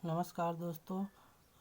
नमस्कार दोस्तों।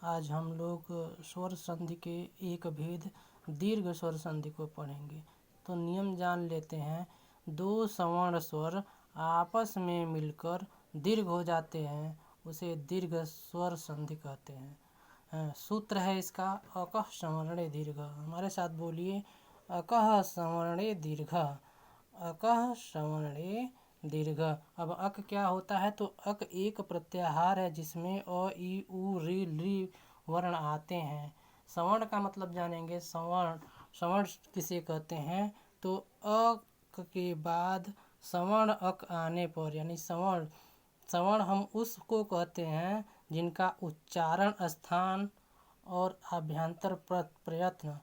आज हम लोग स्वर संधि के एक भेद दीर्घ स्वर संधि को पढ़ेंगे। तो नियम जान लेते हैं। दो सवर्ण स्वर आपस में मिलकर दीर्घ हो जाते हैं, उसे दीर्घ स्वर संधि कहते हैं। सूत्र है इसका अकः सवर्णे दीर्घ। हमारे साथ बोलिए, अकः सवर्णे दीर्घ, अकः सवर्णे दीर्घ। अब अक क्या होता है? तो अक एक प्रत्याहार है जिसमें अ, ई, उ, री वर्ण आते हैं। सवर्ण का मतलब जानेंगे। सवर्ण किसे कहते हैं? तो अक के बाद सवर्ण अक आने पर, यानी सवर्ण हम उसको कहते हैं जिनका उच्चारण स्थान और आभ्यंतर प्रयत्न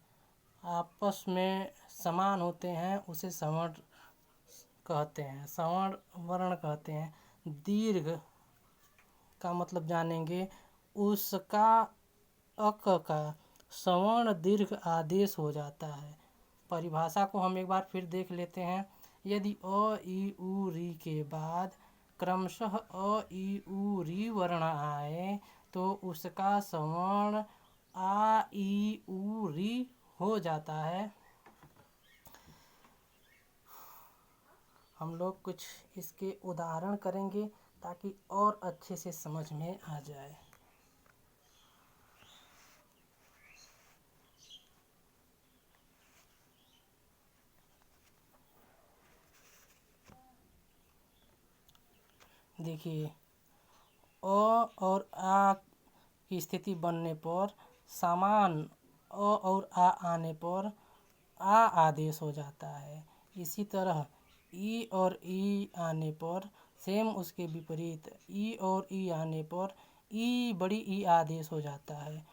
आपस में समान होते हैं, उसे सवर्ण कहते हैं, सवर्ण वर्ण कहते हैं। दीर्घ का मतलब जानेंगे। उसका अक का सवर्ण दीर्घ आदेश हो जाता है। परिभाषा को हम एक बार फिर देख लेते हैं। यदि अ, ई, उ, री के बाद क्रमशः अ, ई, उ, री वर्ण आए तो उसका सवर्ण आ, ई, उ, री हो जाता है। हम लोग कुछ इसके उदाहरण करेंगे ताकि और अच्छे से समझ में आ जाए। देखिए, अ और आ की स्थिति बनने पर समान अ और आ आने पर आ आदेश हो जाता है। इसी तरह ई और ई आने पर सेम उसके विपरीत ई और ई आने पर ई बड़ी ई आदेश हो जाता है।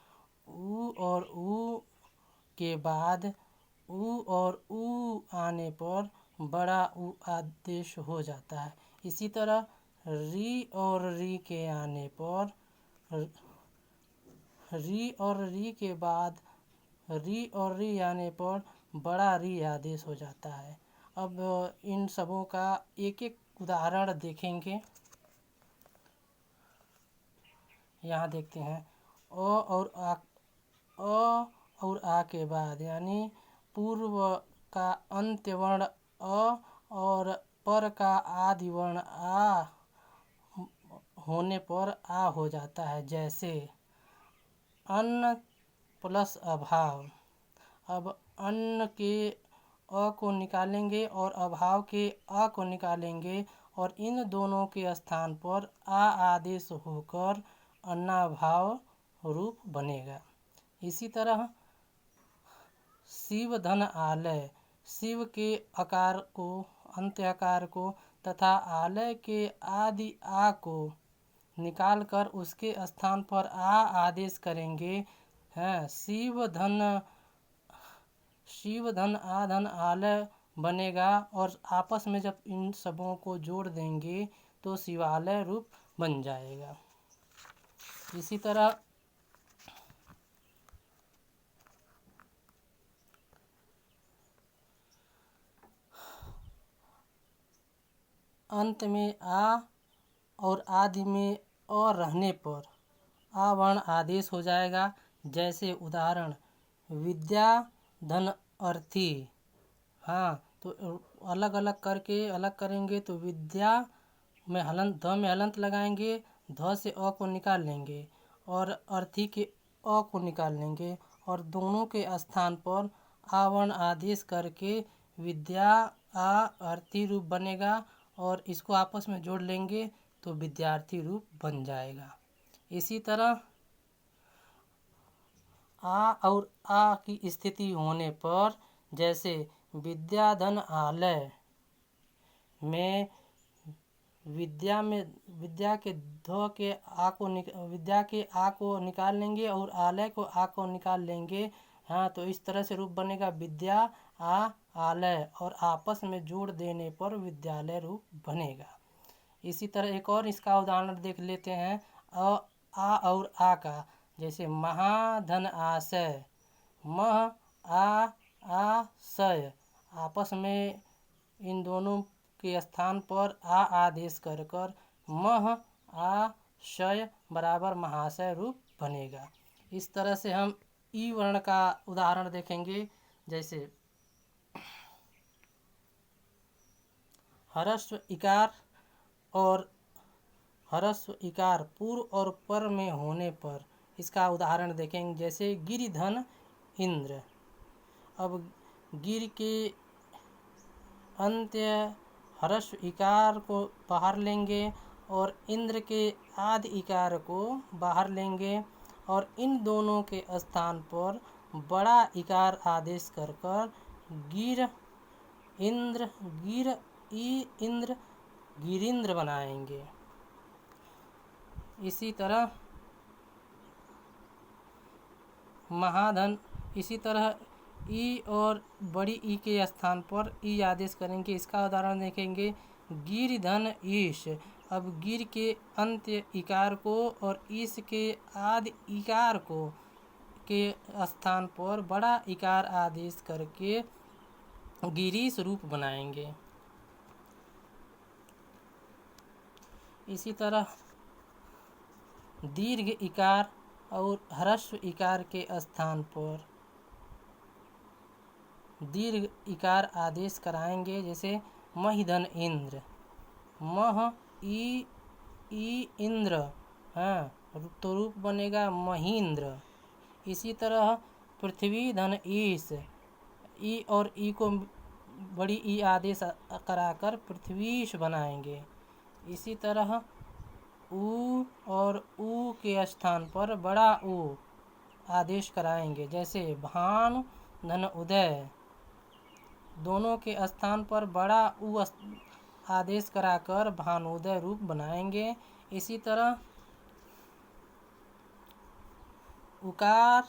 उ और उ के बाद उ और उ आने पर बड़ा उ आदेश हो जाता है। इसी तरह री और री के आने पर री और री के बाद री और री आने पर बड़ा री आदेश हो जाता है। अब इन सबों का एक एक उदाहरण देखेंगे। यहाँ देखते हैं। अ और आ के बाद, यानी पूर्व का अंत्य वर्ण अ और पर का आदि वर्ण आ होने पर आ हो जाता है। जैसे अन्न प्लस अभाव। अब अन्न के अ को निकालेंगे और अभाव के आ को निकालेंगे और इन दोनों के स्थान पर आ आदेश होकर अन्नाभाव रूप बनेगा। इसी तरह शिव धन आलय, शिव के आकार को, अंत्य आकार को तथा आलय के आदि आ को निकालकर उसके स्थान पर आ आदेश करेंगे। हैं, शिव धन आ धन आलय बनेगा और आपस में जब इन सबों को जोड़ देंगे तो शिवालय रूप बन जाएगा। इसी तरह अंत में आ और आदि में अ रहने पर आ वर्ण आदेश हो जाएगा। जैसे उदाहरण विद्या धन अर्थी। हाँ, तो अलग अलग करके अलग करेंगे तो विद्या में हलंत, ध में हलंत लगाएंगे, ध से अ को निकाल लेंगे और अर्थी के अ को निकाल लेंगे और दोनों के स्थान पर आ वर्ण आदेश करके विद्या आ अर्थी रूप बनेगा और इसको आपस में जोड़ लेंगे तो विद्यार्थी रूप बन जाएगा। इसी तरह आ और आ की स्थिति होने पर, जैसे विद्याधन आलय में विद्या के ध के आ को विद्या के आ को निकाल लेंगे और आलय को आ को निकाल लेंगे। हाँ, तो इस तरह से रूप बनेगा विद्या आ आलय और आपस में जोड़ देने पर विद्यालय रूप बनेगा। इसी तरह एक और इसका उदाहरण देख लेते हैं। आ और आ का, जैसे महाधन आशय, मह आ सय, आपस में इन दोनों के स्थान पर आ आदेश कर मह आ शय बराबर महाशय रूप बनेगा। इस तरह से हम ई वर्ण का उदाहरण देखेंगे। जैसे ह्रस्व इकार और ह्रस्व इकार पूर्व और पर में होने पर, इसका उदाहरण देखेंगे। जैसे गिरिधन इंद्र। अब गिर के अंत्य ह्रस्व इकार को बाहर लेंगे और इंद्र के आदि इकार को बाहर लेंगे और इन दोनों के स्थान पर बड़ा इकार आदेश कर कर गिर इंद्र गिरिंद्र बनाएंगे। इसी तरह महाधन, इसी तरह ई और बड़ी ई के स्थान पर ई आदेश करेंगे। इसका उदाहरण देखेंगे। गिरधन ईश। अब गिर के अंत्य इकार को और ईश के आदि इकार को के स्थान पर बड़ा इकार आदेश करके गिरीश रूप बनाएंगे। इसी तरह दीर्घ इकार और ह्रस्व इकार के स्थान पर दीर्घ इकार आदेश कराएंगे। जैसे महिधन इंद्र। मह ई इंद्र, हाँ, तो रूप बनेगा महींद्र। इसी तरह पृथ्वी धन ईश। ई और ई को बड़ी ई आदेश कराकर पृथ्वीश बनाएंगे। इसी तरह ऊ और ऊ के स्थान पर बड़ा ऊ आदेश कराएंगे। जैसे भानु धन उदय। दोनों के स्थान पर बड़ा ऊ आदेश कराकर भानुदय रूप बनाएंगे। इसी तरह उकार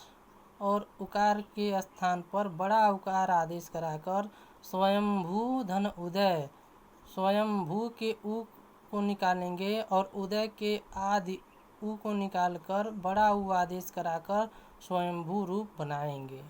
और उकार के स्थान पर बड़ा उकार आदेश कराकर स्वयंभू धन उदय। स्वयंभू के ऊ को निकालेंगे और उदय के आदि ऊ को निकालकर बड़ा ऊ आदेश कराकर स्वयंभू रूप बनाएंगे।